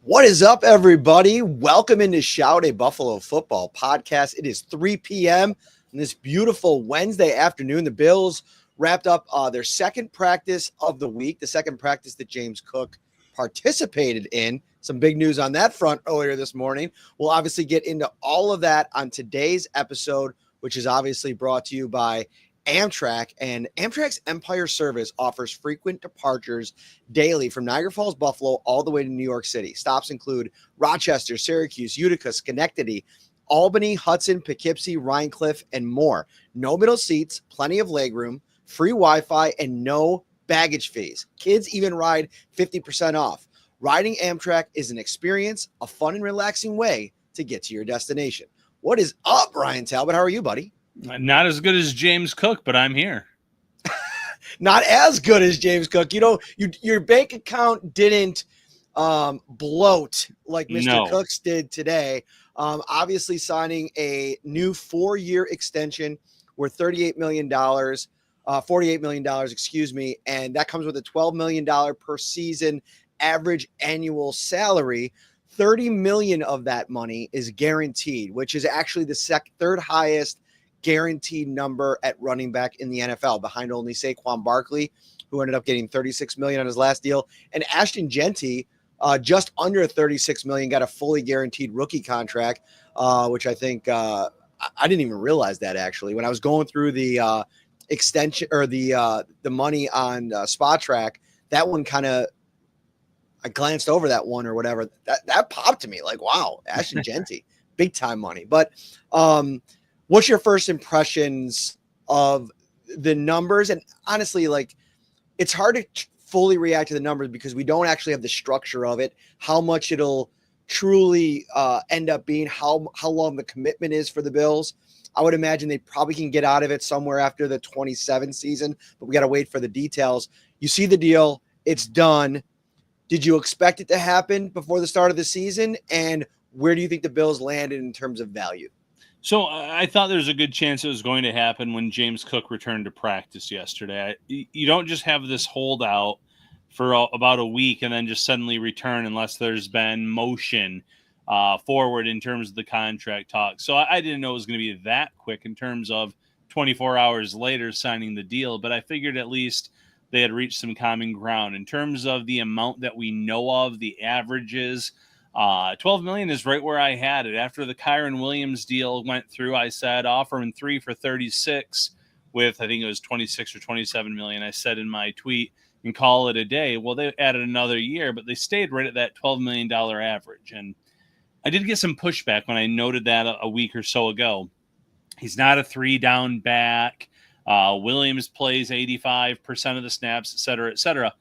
What is up, everybody? Welcome into Shout, a Buffalo football podcast. It is 3 p.m. on this beautiful Wednesday afternoon. The Bills wrapped up their second practice of the week, the second practice that James Cook participated in. Some big news on that front earlier this morning. We'll obviously get into all of that on today's episode, which is obviously brought to you by Amtrak, and Amtrak's Empire Service offers frequent departures daily from Niagara Falls, Buffalo, all the way to New York City. Stops include Rochester, Syracuse, Utica, Schenectady, Albany, Hudson, Poughkeepsie, Rhine Cliff, and more. No middle seats, plenty of legroom, free Wi-Fi, and no baggage fees. Kids even ride 50% off. Riding Amtrak is an experience, a fun and relaxing way to get to your destination. What is up, Ryan Talbot? How are you, buddy? Not as good as James Cook, but I'm here. Not as good as James Cook. You know, your bank account didn't bloat like Mr. Cook's did today. Obviously signing a new 4-year extension worth $48 million, $48 million, excuse me. And that comes with a $12 million per season average annual salary. $30 million of that money is guaranteed, which is actually the third highest guaranteed number at running back in the NFL, behind only Saquon Barkley, who ended up getting $36 million on his last deal, and Ashton Jeanty, just under $36 million, got a fully guaranteed rookie contract, which I think I didn't even realize that actually when I was going through the extension or the money on Spot Track. That one kind of, I glanced over that one or whatever. That popped to me like, wow, Ashton Jeanty, big time money. But what's your first impressions of the numbers? And honestly, like, it's hard to fully react to the numbers because we don't actually have the structure of it, how much it'll truly end up being, how long the commitment is for the Bills. I would imagine they probably can get out of it somewhere after the 27 season, but we got to wait for the details. You see the deal, it's done. Did you expect it to happen before the start of the season? And where do you think the Bills landed in terms of value? So I thought there was a good chance it was going to happen when James Cook returned to practice yesterday. You don't just have this holdout for about a week and then just suddenly return unless there's been motion forward in terms of the contract talk. So I didn't know it was going to be that quick in terms of 24 hours later signing the deal, but I figured at least they had reached some common ground. In terms of the amount that we know of, the averages, $12 million is right where I had it. After the Kyren Williams deal went through, I said offer him 3 for 36 with, I think it was 26 or 27 million. I said in my tweet, and call it a day. Well, they added another year, but they stayed right at that $12 million average. And I did get some pushback when I noted that a week or so ago. He's not a 3-down back. Williams plays 85% of the snaps, et cetera, et cetera.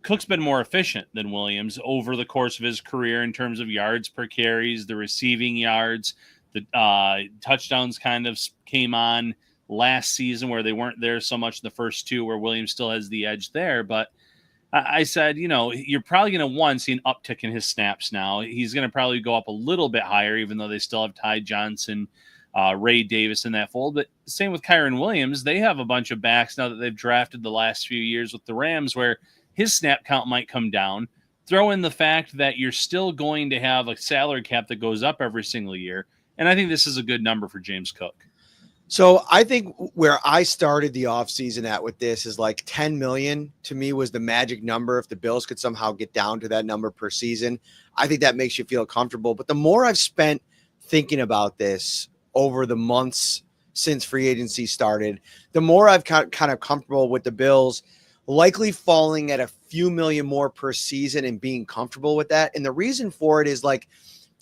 Cook's been more efficient than Williams over the course of his career in terms of yards per carries, the receiving yards. The touchdowns kind of came on last season where they weren't there so much in the first two, where Williams still has the edge there. But I said, you know, you're probably going to, see an uptick in his snaps now. He's going to probably go up a little bit higher, even though they still have Ty Johnson, Ray Davis in that fold. But same with Kyren Williams. They have a bunch of backs now that they've drafted the last few years with the Rams where his snap count might come down. Throw in the fact that you're still going to have a salary cap that goes up every single year. And I think this is a good number for James Cook. So I think where I started the offseason at with this is like 10 million to me was the magic number. If the Bills could somehow get down to that number per season, I think that makes you feel comfortable. But the more I've spent thinking about this over the months since free agency started, the more I've kind of comfortable with the Bills likely falling at a few million more per season and being comfortable with that. And the reason for it is like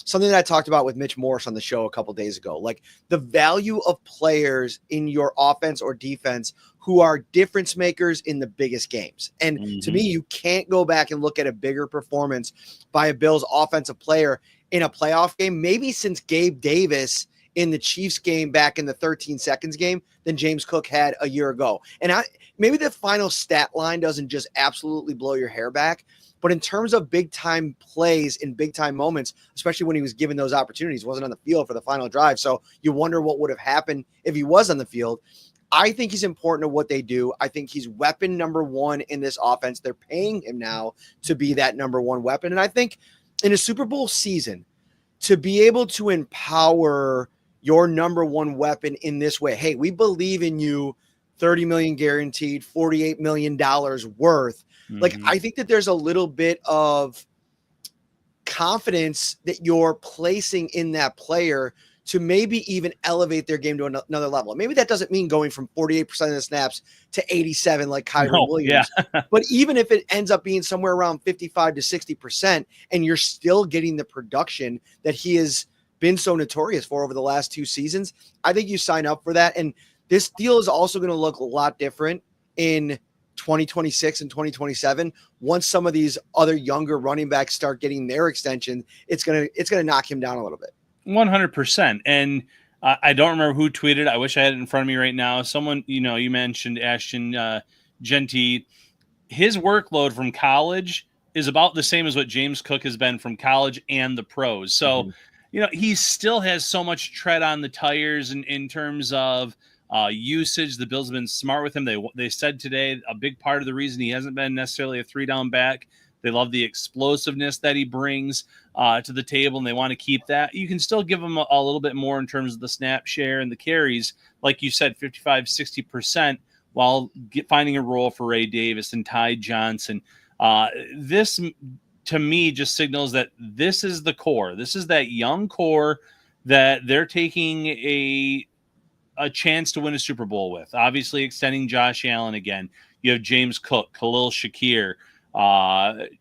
something that I talked about with Mitch Morse on the show a couple of days ago, like the value of players in your offense or defense who are difference makers in the biggest games. And to me, you can't go back and look at a bigger performance by a Bills offensive player in a playoff game, maybe since Gabe Davis in the Chiefs game back in the 13 seconds game than James Cook had a year ago. And maybe the final stat line doesn't just absolutely blow your hair back, but in terms of big time plays in big time moments, especially when he was given those opportunities, wasn't on the field for the final drive. So you wonder what would have happened if he was on the field. I think he's important to what they do. I think he's weapon number one in this offense. They're paying him now to be that number one weapon. And I think in a Super Bowl season, to be able to empower your number one weapon in this way. Hey, we believe in you. 30 million guaranteed, $48 million worth. Like, I think that there's a little bit of confidence that you're placing in that player to maybe even elevate their game to another level. Maybe that doesn't mean going from 48% of the snaps to 87 like Kyren Williams. Yeah. But even if it ends up being somewhere around 55 to 60% and you're still getting the production that he has been so notorious for over the last 2 seasons, I think you sign up for that. And this deal is also going to look a lot different in 2026 and 2027. Once some of these other younger running backs start getting their extension, it's going to knock him down a little bit. 100%. And I don't remember who tweeted. I wish I had it in front of me right now. Someone, you mentioned Ashton Genty. His workload from college is about the same as what James Cook has been from college and the pros. So, he still has so much tread on the tires in terms of usage. The Bills have been smart with him. They said today a big part of the reason he hasn't been necessarily a 3-down back, they love the explosiveness that he brings to the table, and they want to keep that. You can still give him a little bit more in terms of the snap share and the carries, like you said, 55, 60%, while finding a role for Ray Davis and Ty Johnson. This, to me, just signals that this is the core. This is that young core that they're taking a chance to win a Super Bowl with. Obviously, extending Josh Allen again. You have James Cook, Khalil Shakir,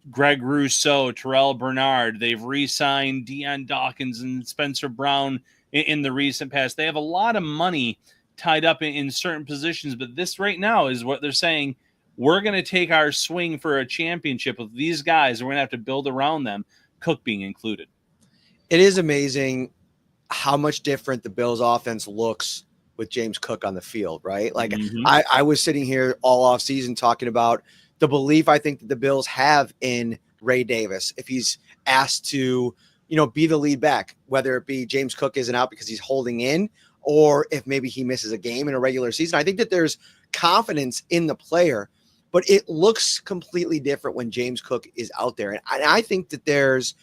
Greg Rousseau, Terrell Bernard. They've re-signed Deion Dawkins and Spencer Brown in the recent past. They have a lot of money tied up in certain positions, but this right now is what they're saying. We're going to take our swing for a championship with these guys, and we're going to have to build around them, Cook being included. It is amazing how much different the Bills offense looks with James Cook on the field, right? Like, I was sitting here all off season talking about the belief I think that the Bills have in Ray Davis. If he's asked to, be the lead back, whether it be James Cook isn't out because he's holding in, or if maybe he misses a game in a regular season, I think that there's confidence in the player, but it looks completely different when James Cook is out there. And I think that there's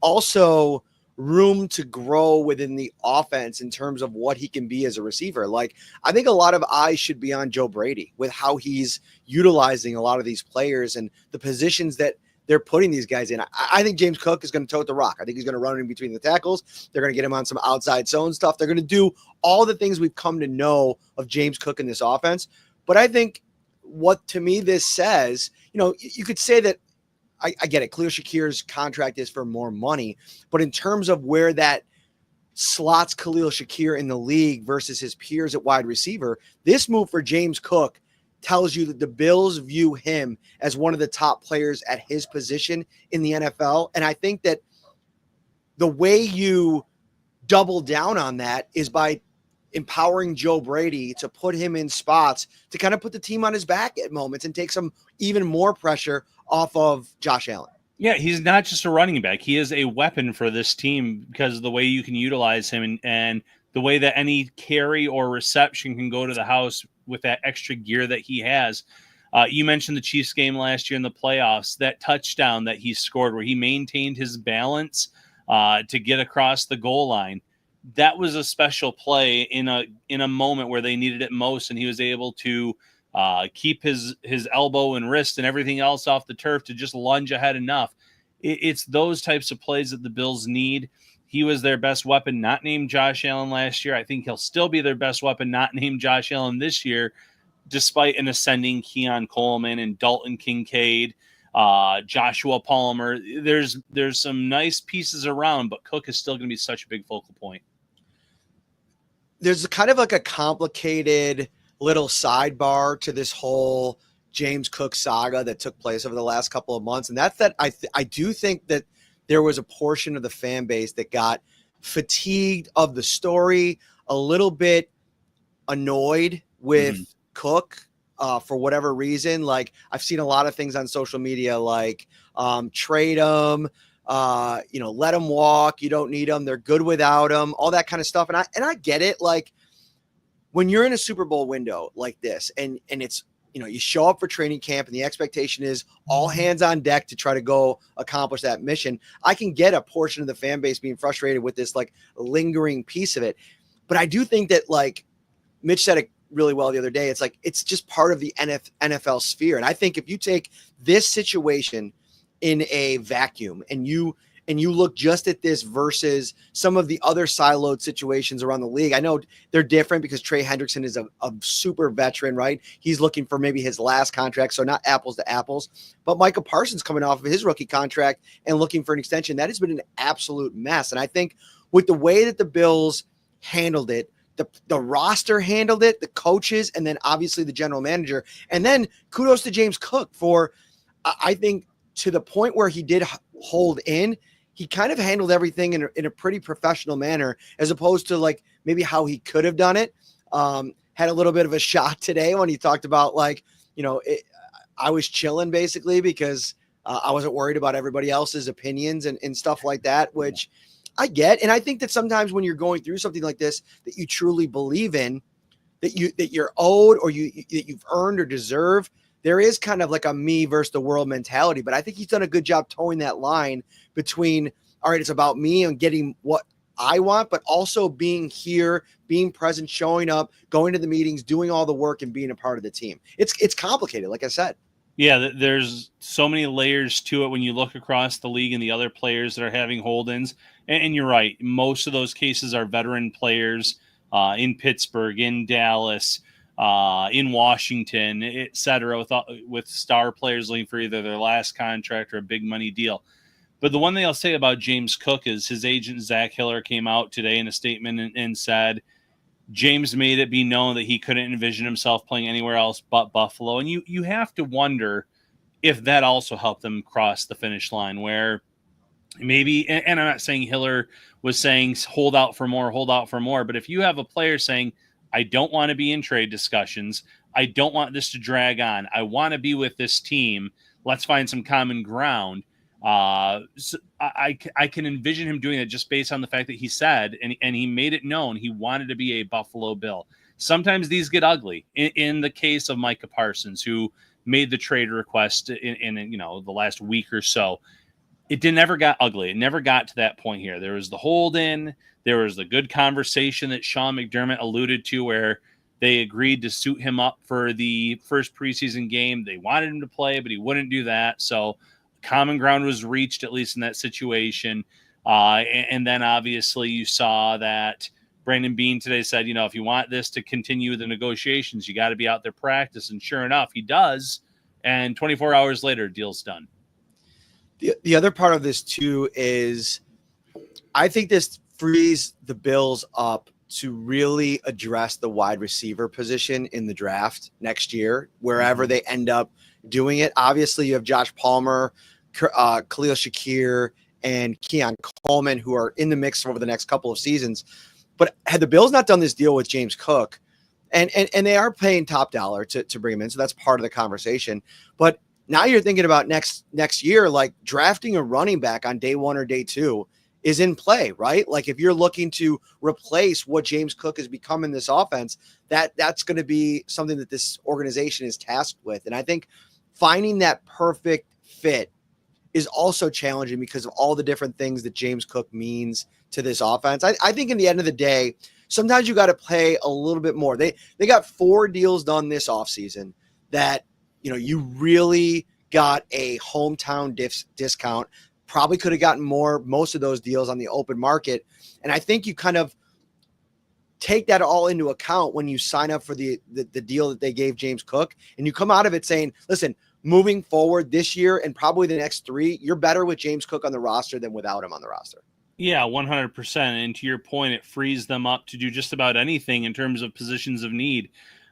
also room to grow within the offense in terms of what he can be as a receiver. Like, I think a lot of eyes should be on Joe Brady with how he's utilizing a lot of these players and the positions that they're putting these guys in. I think James Cook is going to tote the rock. I think he's going to run in between the tackles. They're going to get him on some outside zone stuff. They're going to do all the things we've come to know of James Cook in this offense. But I think what, to me, this says, you could say that I get it. Khalil Shakir's contract is for more money, but in terms of where that slots Khalil Shakir in the league versus his peers at wide receiver, this move for James Cook tells you that the Bills view him as one of the top players at his position in the NFL. And I think that the way you double down on that is by empowering Joe Brady to put him in spots to kind of put the team on his back at moments and take some even more pressure off of Josh Allen. Yeah, he's not just a running back. He is a weapon for this team because of the way you can utilize him and the way that any carry or reception can go to the house with that extra gear that he has. You mentioned the Chiefs game last year in the playoffs, that touchdown that he scored where he maintained his balance to get across the goal line. That was a special play in a moment where they needed it most, and he was able to keep his elbow and wrist and everything else off the turf to just lunge ahead enough. It's those types of plays that the Bills need. He was their best weapon, not named Josh Allen last year. I think he'll still be their best weapon, not named Josh Allen this year, despite an ascending Keon Coleman and Dalton Kincaid, Joshua Palmer. There's some nice pieces around, but Cook is still going to be such a big focal point. There's kind of like a complicated little sidebar to this whole James Cook saga that took place over the last couple of months. And that's that I do think that there was a portion of the fan base that got fatigued of the story, a little bit annoyed with Cook for whatever reason. Like, I've seen a lot of things on social media, like trade him, let him walk. You don't need him. They're good without him, all that kind of stuff. And I get it. Like, when you're in a Super Bowl window like this, and it's you show up for training camp and the expectation is all hands on deck to try to go accomplish that mission. I can get a portion of the fan base being frustrated with this like lingering piece of it. But I do think that, like Mitch said it really well the other day, it's like, it's just part of the NFL sphere. And I think if you take this situation in a vacuum and you look just at this versus some of the other siloed situations around the league. I know they're different because Trey Hendrickson is a super veteran, right? He's looking for maybe his last contract, so not apples to apples. But Micah Parsons coming off of his rookie contract and looking for an extension, that has been an absolute mess. And I think with the way that the Bills handled it, the roster handled it, the coaches, and then obviously the general manager. And then kudos to James Cook for, I think, to the point where he did hold in, he kind of handled everything in a pretty professional manner, as opposed to like maybe how he could have done it. Had a little bit of a shot today when he talked about like, I was chilling basically because I wasn't worried about everybody else's opinions and stuff like that, which I get. And I think that sometimes when you're going through something like this, that you truly believe in, that you're owed or that you've earned or deserve, there is kind of like a me versus the world mentality. But I think he's done a good job towing that line between, all right, it's about me and getting what I want, but also being here, being present, showing up, going to the meetings, doing all the work and being a part of the team. It's complicated, like I said. Yeah, there's so many layers to it when you look across the league and the other players that are having hold-ins. And you're right, most of those cases are veteran players in Pittsburgh, in Dallas, in Washington, et cetera, with star players leaving for either their last contract or a big money deal. But the one thing I'll say about James Cook is his agent, Zach Hiller, came out today in a statement and said James made it be known that he couldn't envision himself playing anywhere else but Buffalo. And you have to wonder if that also helped them cross the finish line, where maybe, and I'm not saying Hiller was saying hold out for more, but if you have a player saying, I don't want to be in trade discussions, I don't want this to drag on, I want to be with this team, let's find some common ground. So I can envision him doing it just based on the fact that he said, and he made it known he wanted to be a Buffalo Bill. Sometimes these get ugly. In the case of Micah Parsons, who made the trade request in the last week or so, it never got ugly. It never got to that point here. There was the hold in. There was the good conversation that Sean McDermott alluded to where they agreed to suit him up for the first preseason game. They wanted him to play, but he wouldn't do that. So common ground was reached, at least in that situation. And then obviously you saw that Brandon Beane today said, if you want this to continue the negotiations, you got to be out there practice. And sure enough, he does. And 24 hours later, deal's done. The other part of this too is I think this frees the Bills up to really address the wide receiver position in the draft next year, wherever they end up doing it. Obviously, you have Josh Palmer, Khalil Shakir, and Keon Coleman, who are in the mix over the next couple of seasons. But had the Bills not done this deal with James Cook, and they are paying top dollar to bring him in, so that's part of the conversation. But now you're thinking about next year, like drafting a running back on day one or day two is in play, right? Like if you're looking to replace what James Cook has become in this offense, that's going to be something that this organization is tasked with. And I think finding that perfect fit is also challenging because of all the different things that James Cook means to this offense. I think in the end of the day, sometimes you got to pay a little bit more. They got 4 deals done this offseason that, you really got a hometown discount. Probably could have gotten most of those deals on the open market. And I think you kind of take that all into account when you sign up for the deal that they gave James Cook, and you come out of it saying, listen, moving forward this year and probably the next 3, you're better with James Cook on the roster than without him on the roster. Yeah, 100%. And to your point, it frees them up to do just about anything in terms of positions of need.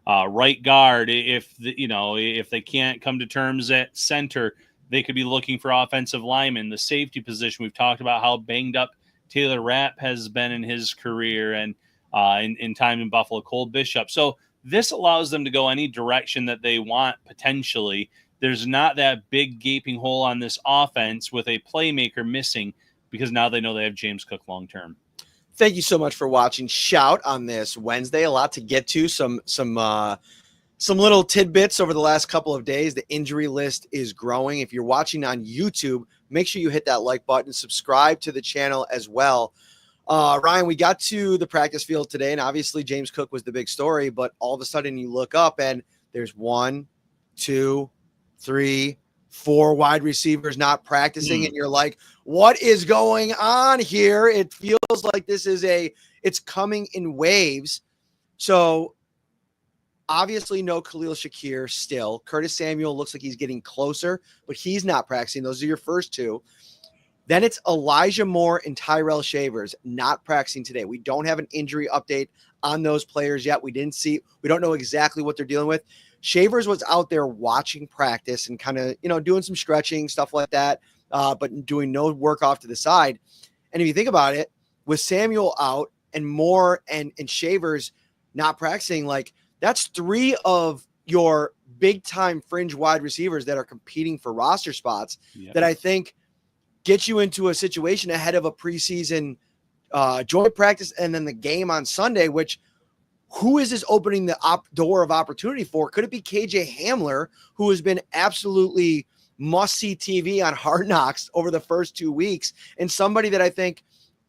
Right guard, if they can't come to terms at center, they could be looking for offensive linemen. The safety position, we've talked about how banged up Taylor Rapp has been in his career and in time in Buffalo, Cole Bishop. So this allows them to go any direction that they want potentially. There's not that big gaping hole on this offense with a playmaker missing because now they know they have James Cook long term. Thank you so much for watching Shout on this Wednesday. A lot to get to, some Some little tidbits over the last couple of days. The injury list is growing. If you're watching on YouTube, make sure you hit that like button, subscribe to the channel as well. Ryan, we got to the practice field today, and obviously James Cook was the big story, but all of a sudden you look up and there's 1, 2, 3, 4 wide receivers not practicing, and you're like, what is going on here? It feels like it's coming in waves. So obviously no Khalil Shakir still. Curtis Samuel looks like he's getting closer, but he's not practicing. Those are your first two. Then it's Elijah Moore and Tyrell Shavers not practicing today. We don't have an injury update on those players yet. We don't know exactly what they're dealing with. Shavers was out there watching practice and kind of, doing some stretching, stuff like that, but doing no work off to the side. And if you think about it, with Samuel out and Moore and Shavers not practicing, like that's 3 of your big time fringe wide receivers that are competing for roster spots that I think get you into a situation ahead of a preseason joint practice and then the game on Sunday, which who is this opening the door of opportunity for? Could it be KJ Hamler, who has been absolutely must-see TV on Hard Knocks over the first 2 weeks, and somebody that I think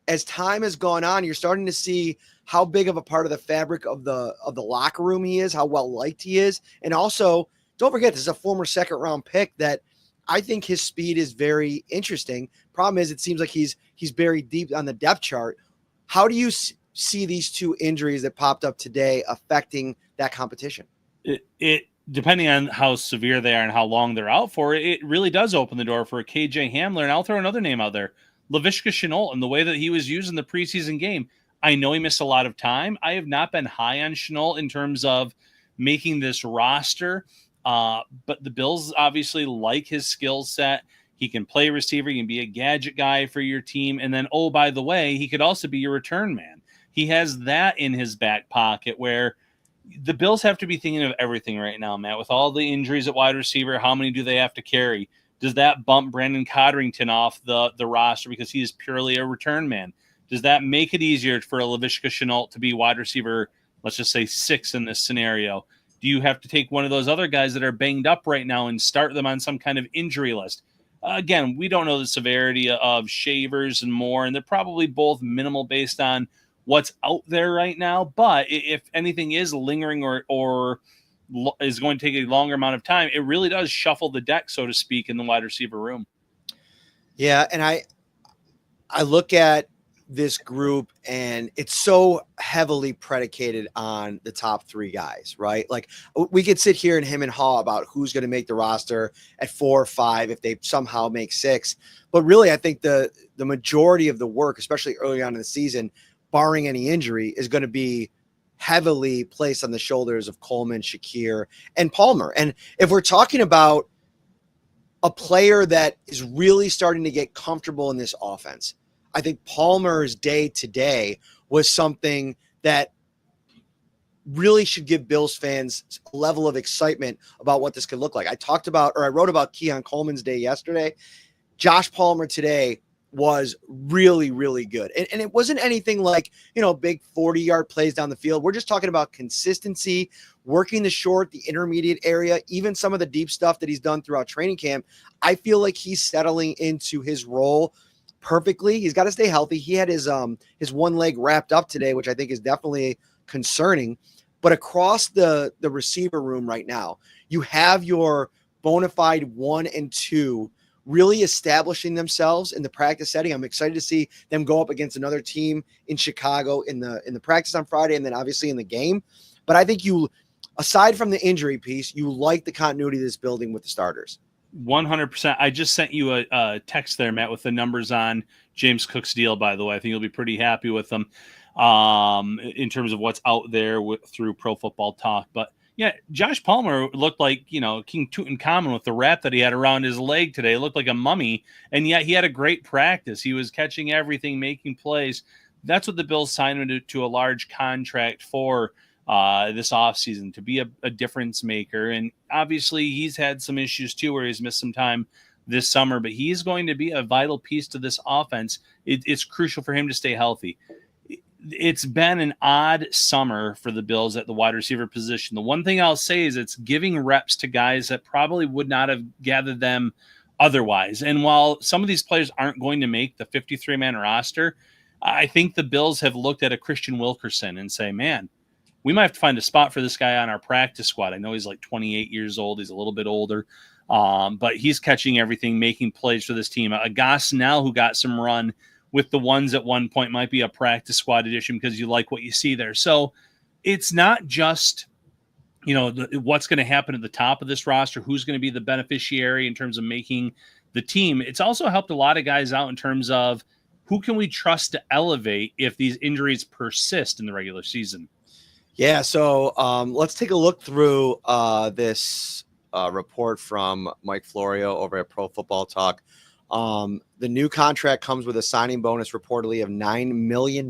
as time has gone on, you're starting to see how big of a part of the fabric of the locker room he is, how well-liked he is. And also, don't forget, this is a former second-round pick that I think his speed is very interesting. Problem is, it seems like he's buried deep on the depth chart. How do you see these 2 injuries that popped up today affecting that competition? It depending on how severe they are and how long they're out for, it really does open the door for a KJ Hamler. And I'll throw another name out there, Laviska Shenault, and the way that he was used in the preseason game. I know he missed a lot of time. I have not been high on Shenault in terms of making this roster, but the Bills obviously like his skill set. He can play receiver. He can be a gadget guy for your team. And then, oh, by the way, he could also be your return man. He has that in his back pocket where the Bills have to be thinking of everything right now, Matt. With all the injuries at wide receiver, how many do they have to carry? Does that bump Brandon Codrington off the roster because he is purely a return man? Does that make it easier for a Laviska Shenault to be wide receiver, let's just say 6 in this scenario? Do you have to take one of those other guys that are banged up right now and start them on some kind of injury list? Again, we don't know the severity of Shavers and Moore, and they're probably both minimal based on what's out there right now. But if anything is lingering or is going to take a longer amount of time, it really does shuffle the deck, so to speak, in the wide receiver room. Yeah, and I look at this group and it's so heavily predicated on the top 3 guys, right? Like we could sit here and him and haw about who's going to make the roster at 4 or 5 if they somehow make 6. But really, I think the majority of the work, especially early on in the season, barring any injury, is going to be heavily placed on the shoulders of Coleman, Shakir, and Palmer. And if we're talking about a player that is really starting to get comfortable in this offense, I think Palmer's day today was something that really should give Bills fans a level of excitement about what this could look like. I wrote about Keon Coleman's day yesterday. Josh Palmer today was really, really good. And it wasn't anything like, big 40-yard plays down the field. We're just talking about consistency, working the short, the intermediate area, even some of the deep stuff that he's done throughout training camp. I feel like he's settling into his role perfectly. He's got to stay healthy. He had his one leg wrapped up today, which I think is definitely concerning. But across the receiver room right now, you have your bona fide 1 and 2 really establishing themselves in the practice setting. I'm excited to see them go up against another team in Chicago in the practice on Friday, and then obviously in the game. But I think aside from the injury piece, you like the continuity of this building with the starters. 100%. I just sent you a text there, Matt, with the numbers on James Cook's deal, by the way. I think you'll be pretty happy with them in terms of what's out there through Pro Football Talk. But yeah, Josh Palmer looked like, King Tutankhamun with the wrap that he had around his leg today. It looked like a mummy, and yet he had a great practice. He was catching everything, making plays. That's what the Bills signed him to a large contract for this offseason, to be a difference maker. And obviously he's had some issues too where he's missed some time this summer, but he's going to be a vital piece to this offense. It's crucial for him to stay healthy. it's been an odd summer for the Bills at the wide receiver position. The one thing I'll say is it's giving reps to guys that probably would not have gathered them otherwise. And while some of these players aren't going to make the 53-man roster, I think the Bills have looked at a Christian Wilkerson and say, man, we might have to find a spot for this guy on our practice squad. I know he's like 28 years old. He's a little bit older, but he's catching everything, making plays for this team. A Gosnell who got some run with the ones at one point might be a practice squad addition because you like what you see there. So it's not just, what's going to happen at the top of this roster, who's going to be the beneficiary in terms of making the team. It's also helped a lot of guys out in terms of who can we trust to elevate if these injuries persist in the regular season. Yeah, so let's take a look through this report from Mike Florio over at Pro Football Talk. The new contract comes with a signing bonus reportedly of $9 million.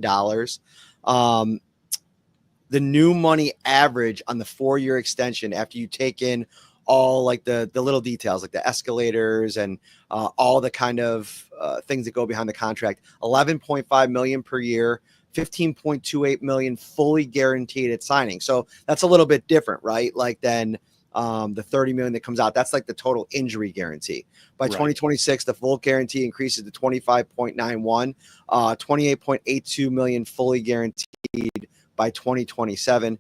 The new money average on the 4-year extension, after you take in all like the little details, like the escalators and all the kind of things that go behind the contract, $11.5 million per year, $15.28 million fully guaranteed at signing. So that's a little bit different, right? Like then the $30 million that comes out, that's like the total injury guarantee. By 2026, the full guarantee increases to 25.91, $28.82 million fully guaranteed by 2027.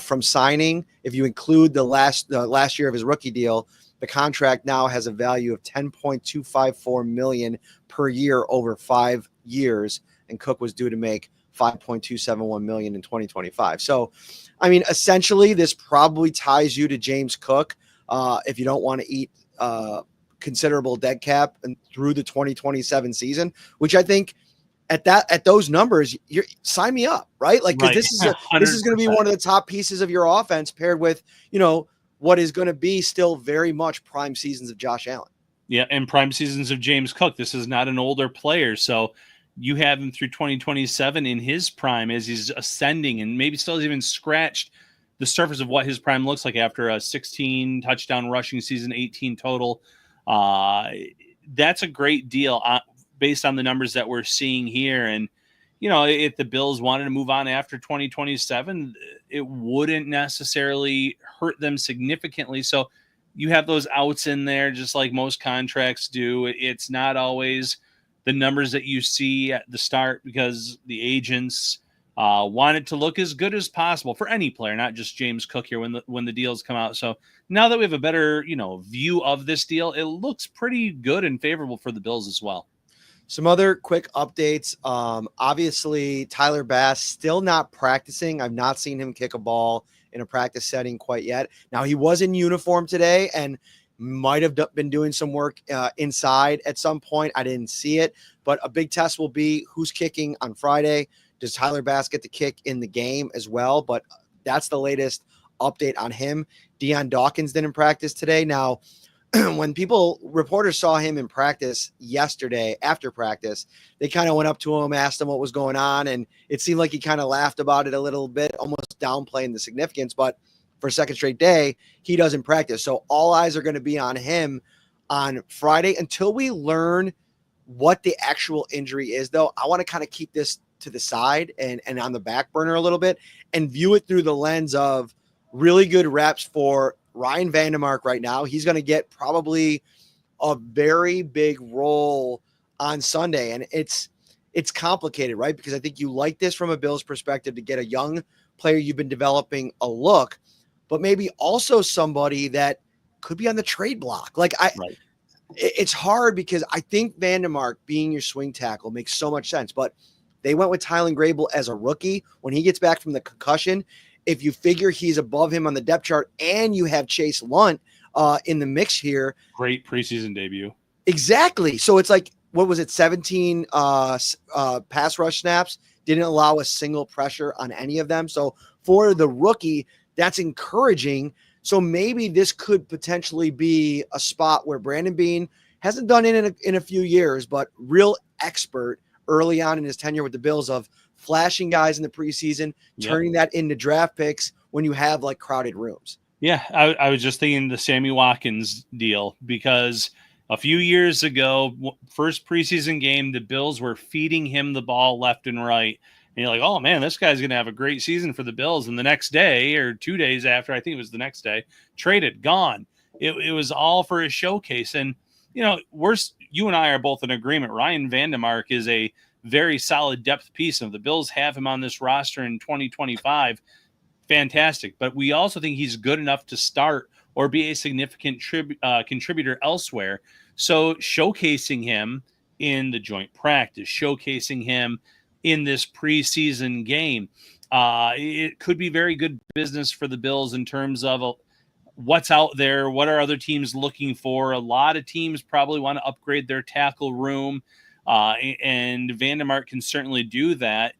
From signing, if you include the last year of his rookie deal, the contract now has a value of $10.254 million per year over 5 years, and Cook was due to make $5.271 million in 2025. So, I mean, essentially, this probably ties you to James Cook if you don't want to eat considerable dead cap and through the 2027 season, which I think at those numbers, sign me up, right? Like, because this is going to be one of the top pieces of your offense paired with, what is going to be still very much prime seasons of Josh Allen. Yeah, and prime seasons of James Cook. This is not an older player, so you have him through 2027 in his prime as he's ascending and maybe still hasn't even scratched the surface of what his prime looks like after a 16 touchdown rushing season, 18 total. That's a great deal based on the numbers that we're seeing here. And, if the Bills wanted to move on after 2027, it wouldn't necessarily hurt them significantly. So you have those outs in there, just like most contracts do. It's not always the numbers that you see at the start because the agents want it to look as good as possible for any player, not just James Cook here when the deals come out. So now that we have a better, view of this deal, it looks pretty good and favorable for the Bills as well. Some other quick updates. Obviously, Tyler Bass still not practicing. I've not seen him kick a ball in a practice setting quite yet. Now, he was in uniform today and might have been doing some work inside at some point. I didn't see it, but a big test will be who's kicking on Friday. Does Tyler Bass get to kick in the game as well? But that's the latest update on him. Deion Dawkins didn't practice today. Now, when reporters saw him in practice yesterday after practice, they kind of went up to him, asked him what was going on. And it seemed like he kind of laughed about it a little bit, almost downplaying the significance. But for a second straight day, he doesn't practice. So all eyes are going to be on him on Friday until we learn what the actual injury is, though. I want to kind of keep this to the side and on the back burner a little bit and view it through the lens of really good reps for Ryan Vandermark right now. He's going to get probably a very big role on Sunday. And it's complicated, right? Because I think you like this from a Bills perspective to get a young player you've been developing a look, but maybe also somebody that could be on the trade block. Like it's hard because I think Vandermark being your swing tackle makes so much sense, but they went with Tylen Grable as a rookie. When he gets back from the concussion, if you figure he's above him on the depth chart and you have Chase Lunt in the mix here. Great preseason debut. Exactly. So it's like, what was it? 17 pass rush snaps, didn't allow a single pressure on any of them. So for the rookie, that's encouraging. So maybe this could potentially be a spot where Brandon Beane hasn't done it in a few years, but real expert early on in his tenure with the Bills of flashing guys in the preseason, turning that into draft picks when you have like crowded rooms. Yeah, I was just thinking the Sammy Watkins deal because a few years ago, first preseason game, the Bills were feeding him the ball left and right. And you're like, oh man, this guy's going to have a great season for the Bills. And the next day or 2 days after, I think it was the next day, traded, gone. It was all for a showcase. And, you and I are both in agreement. Ryan Vandemark is a very solid depth piece. And if the Bills have him on this roster in 2025, fantastic. But we also think he's good enough to start or be a significant contributor elsewhere. So showcasing him in the joint practice, showcasing him in this preseason game, it could be very good business for the Bills in terms of what's out there. What are other teams looking for? A lot of teams probably want to upgrade their tackle room, and Vandemark can certainly do that.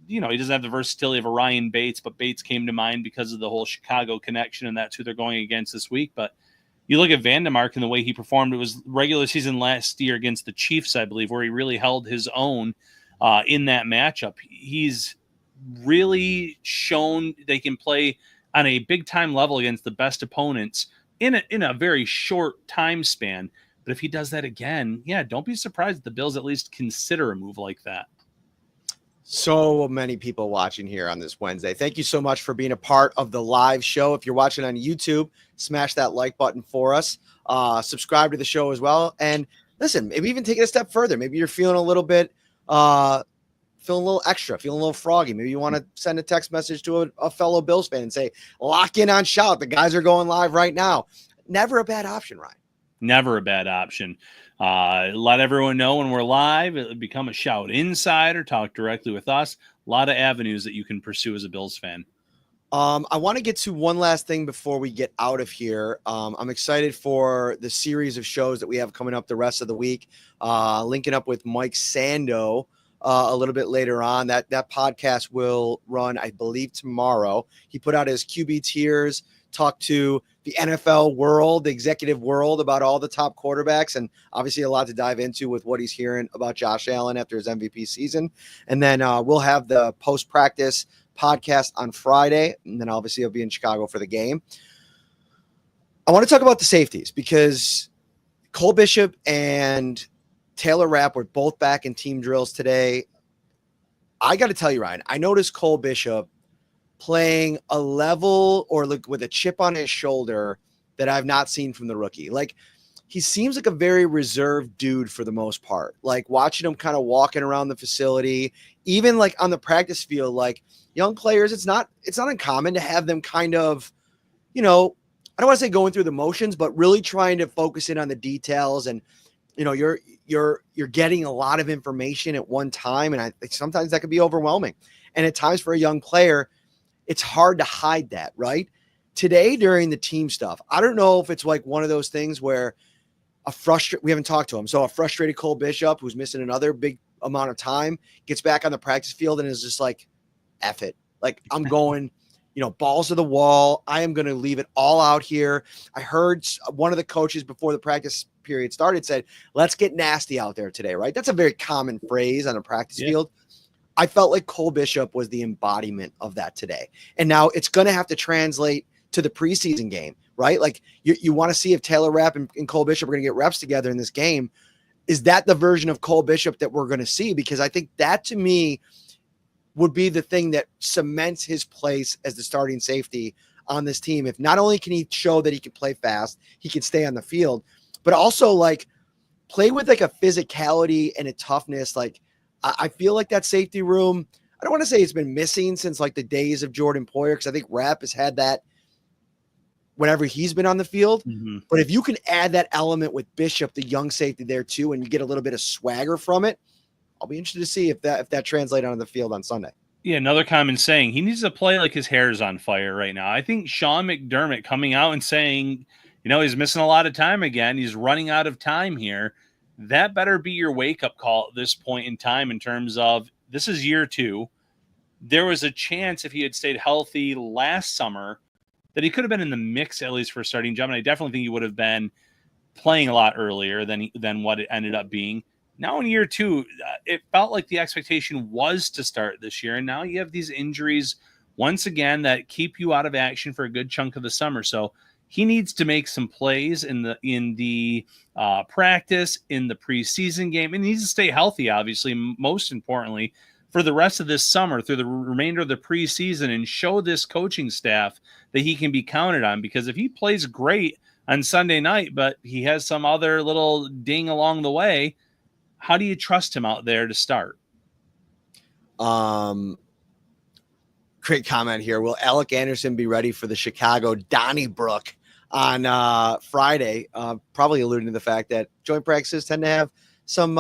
He doesn't have the versatility of a Ryan Bates, but Bates came to mind because of the whole Chicago connection, and that's who they're going against this week. But you look at Vandemark and the way he performed. It was regular season last year against the Chiefs, I believe, where he really held his own in that matchup. He's really shown they can play on a big-time level against the best opponents in a very short time span. But if he does that again, don't be surprised if the Bills at least consider a move like that. So many people watching here on this Wednesday. Thank you so much for being a part of the live show. If you're watching on YouTube, smash that like button for us. Subscribe to the show as well. And listen, maybe even take it a step further. Maybe you're feeling a little bit, feeling a little extra, feeling a little froggy. Maybe you want to send a text message to a fellow Bills fan and say, lock in on Shout. The guys are going live right now. Never a bad option, Ryan. Never a bad option. Let everyone know when we're live. It'll become a Shout Insider. Talk directly with us. A lot of avenues that you can pursue as a Bills fan. I want to get to one last thing before we get out of here. I'm excited for the series of shows that we have coming up the rest of the week. Linking up with Mike Sando a little bit later on. That podcast will run, I believe, tomorrow. He put out his QB tiers, talked to the NFL world, the executive world, about all the top quarterbacks, and obviously a lot to dive into with what he's hearing about Josh Allen after his MVP season. And then we'll have the post-practice podcast on Friday, and then obviously I'll be in Chicago for the game. I want to talk about the safeties because Cole Bishop and Taylor Rapp were both back in team drills today. I got to tell you, Ryan, I noticed Cole Bishop playing a level or like with a chip on his shoulder that I've not seen from the rookie. Like, he seems like a very reserved dude for the most part. Like, watching him kind of walking around the facility, even like on the practice field, like young players, it's not uncommon to have them kind of, I don't want to say going through the motions, but really trying to focus in on the details. And, you're getting a lot of information at one time. And I think sometimes that can be overwhelming. And at times for a young player, it's hard to hide that, right? Today during the team stuff, I don't know if it's like one of those things where we haven't talked to him. So a frustrated Cole Bishop, who's missing another big amount of time, gets back on the practice field and is just like, F it. Like, I'm going, balls to the wall. I am going to leave it all out here. I heard one of the coaches before the practice period started said, let's get nasty out there today, right? That's a very common phrase on a practice field. I felt like Cole Bishop was the embodiment of that today. And now it's going to have to translate to the preseason game, right? Like, you want to see if Taylor Rapp and Cole Bishop are going to get reps together in this game. Is that the version of Cole Bishop that we're going to see? Because I think that, to me, would be the thing that cements his place as the starting safety on this team. If not only can he show that he can play fast, he can stay on the field, but also like play with like a physicality and a toughness. Like, I feel like that safety room, I don't want to say it's been missing since like the days of Jordan Poyer, because I think Rapp has had that whenever he's been on the field. Mm-hmm. But if you can add that element with Bishop, the young safety there too, and you get a little bit of swagger from it, I'll be interested to see if that translates onto the field on Sunday. Yeah, another common saying, he needs to play like his hair's on fire right now. I think Sean McDermott coming out and saying, he's missing a lot of time again. He's running out of time here. That better be your wake-up call at this point in time in terms of this is year 2. There was a chance if he had stayed healthy last summer that he could have been in the mix at least for a starting job, and I definitely think he would have been playing a lot earlier than what it ended up being. Now in year 2, it felt like the expectation was to start this year, and now you have these injuries once again that keep you out of action for a good chunk of the summer. So he needs to make some plays in the practice, in the preseason game, and he needs to stay healthy, obviously, most importantly. for the rest of this summer through the remainder of the preseason and show this coaching staff that he can be counted on. Because if he plays great on Sunday night, but he has some other little ding along the way, how do you trust him out there to start? Great comment here. Will Alec Anderson be ready for the Chicago Donnybrook on Friday? Probably alluding to the fact that joint practices tend to have some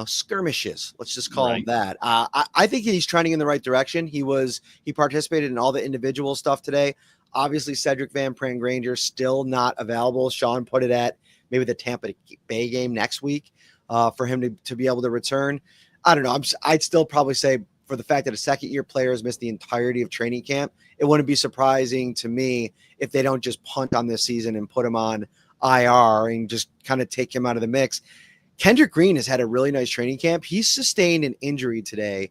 skirmishes. Let's just call them that. I think he's trending in the right direction. He participated in all the individual stuff today. Obviously, Cedric Van Prangranger still not available. Sean put it at maybe the Tampa Bay game next week for him to be able to return. I don't know. I'd still probably say for the fact that a second-year player has missed the entirety of training camp, it wouldn't be surprising to me if they don't just punt on this season and put him on IR and just kind of take him out of the mix. Kendrick Green has had a really nice training camp. He's sustained an injury today.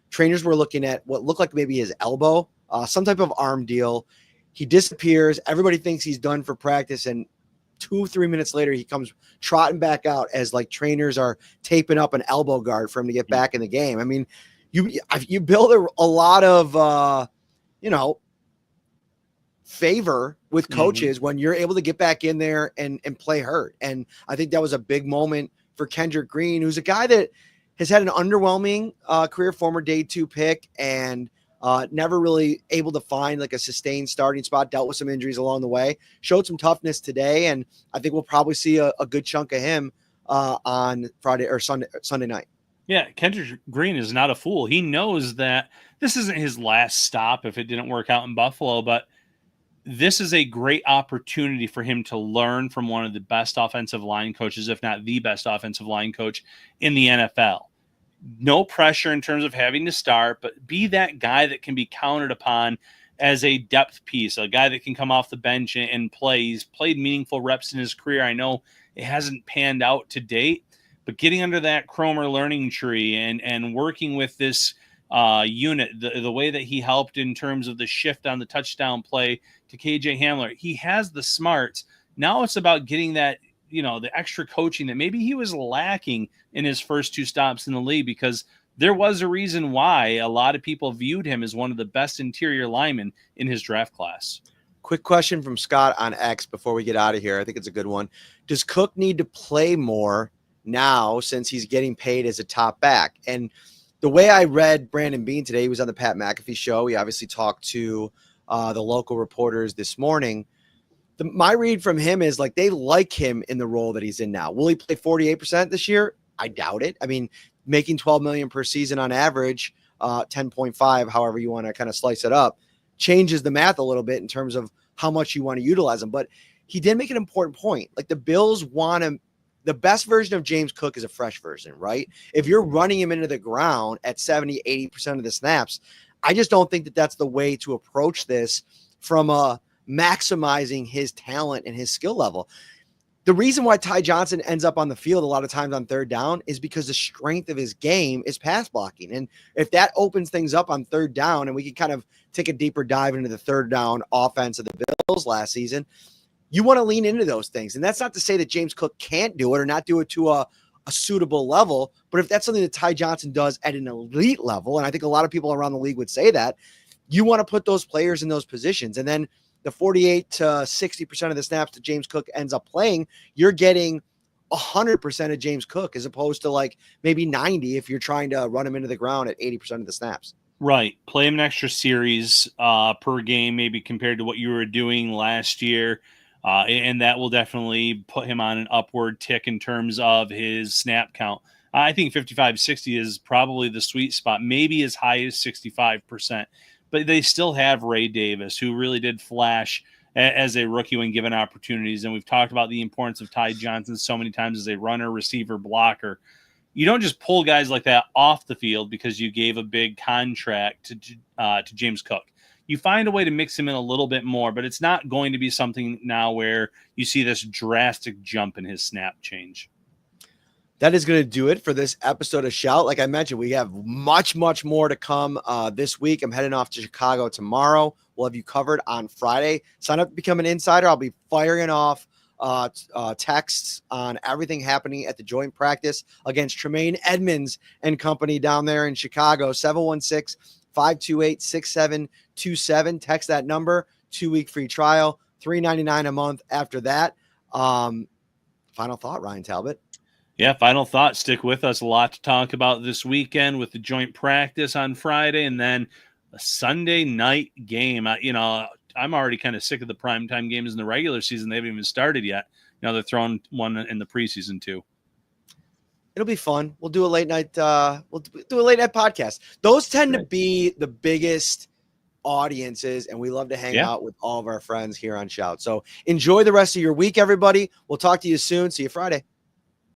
Trainers were looking at what looked like maybe his elbow, some type of arm deal. He disappears. Everybody thinks he's done for practice. And 2-3 minutes later, he comes trotting back out as like trainers are taping up an elbow guard for him to get back in the game. I mean, you build a lot of, favor with coaches when you're able to get back in there and play hurt. And I think that was a big moment for Kendrick Green, who's a guy that has had an underwhelming career, former day 2 pick, and never really able to find like a sustained starting spot, dealt with some injuries along the way, showed some toughness today. And I think we'll probably see a good chunk of him on Friday or Sunday night. Yeah, Kendrick Green is not a fool. He knows that this isn't his last stop if it didn't work out in Buffalo, but this is a great opportunity for him to learn from one of the best offensive line coaches, if not the best offensive line coach in the NFL. No pressure in terms of having to start, but be that guy that can be counted upon as a depth piece, a guy that can come off the bench and play. He's played meaningful reps in his career. I know it hasn't panned out to date, but getting under that Cromer learning tree and working with this unit, the way that he helped in terms of the shift on the touchdown play to KJ Hamler, he has the smarts. Now it's about getting that, the extra coaching that maybe he was lacking in his first 2 stops in the league, because there was a reason why a lot of people viewed him as one of the best interior linemen in his draft class. Quick question from Scott on X before we get out of here. I think it's a good one. Does Cook need to play more now since he's getting paid as a top back? And the way I read Brandon Beane today, he was on the Pat McAfee show. He obviously talked to the local reporters this morning. My read from him is like they like him in the role that he's in now. Will he play 48% this year? I doubt it. I mean, making $12 million per season on average, 10.5, however you want to kind of slice it up, changes the math a little bit in terms of how much you want to utilize him. But he did make an important point. Like the Bills want him. The best version of James Cook is a fresh version, right? If you're running him into the ground at 70, 80% of the snaps, I just don't think that that's the way to approach this from maximizing his talent and his skill level. The reason why Ty Johnson ends up on the field a lot of times on third down is because the strength of his game is pass blocking. And if that opens things up on third down, and we can kind of take a deeper dive into the third down offense of the Bills last season, you want to lean into those things. And that's not to say that James Cook can't do it or not do it to a suitable level. But if that's something that Ty Johnson does at an elite level, and I think a lot of people around the league would say that, you want to put those players in those positions. And then the 48 to 60% of the snaps that James Cook ends up playing, you're getting 100% of James Cook as opposed to like maybe 90 if you're trying to run him into the ground at 80% of the snaps. Right. Play him an extra series per game, maybe compared to what you were doing last year. And that will definitely put him on an upward tick in terms of his snap count. I think 55-60 is probably the sweet spot, maybe as high as 65%. But they still have Ray Davis, who really did flash as a rookie when given opportunities. And we've talked about the importance of Ty Johnson so many times as a runner, receiver, blocker. You don't just pull guys like that off the field because you gave a big contract to James Cook. You find a way to mix him in a little bit more, but it's not going to be something now where you see this drastic jump in his snap change. That is going to do it for this episode of Shout. Like I mentioned, we have much, much more to come this week. I'm heading off to Chicago tomorrow. We'll have you covered on Friday. Sign up to become an insider. I'll be firing off texts on everything happening at the joint practice against Tremaine Edmonds and company down there in Chicago. 716-528-6727. Text that number. 2-week free trial. $3.99 a month after that. Final thought, Ryan Talbot. Yeah, final thought. Stick with us. A lot to talk about this weekend with the joint practice on Friday and then a Sunday night game. I'm already kind of sick of the primetime games in the regular season. They haven't even started yet. They're throwing one in the preseason too. It'll be fun. We'll do a late night. We'll do a late night podcast. Those tend to be the biggest audiences, and we love to hang out with all of our friends here on Shout. So enjoy the rest of your week, everybody. We'll talk to you soon. See you Friday.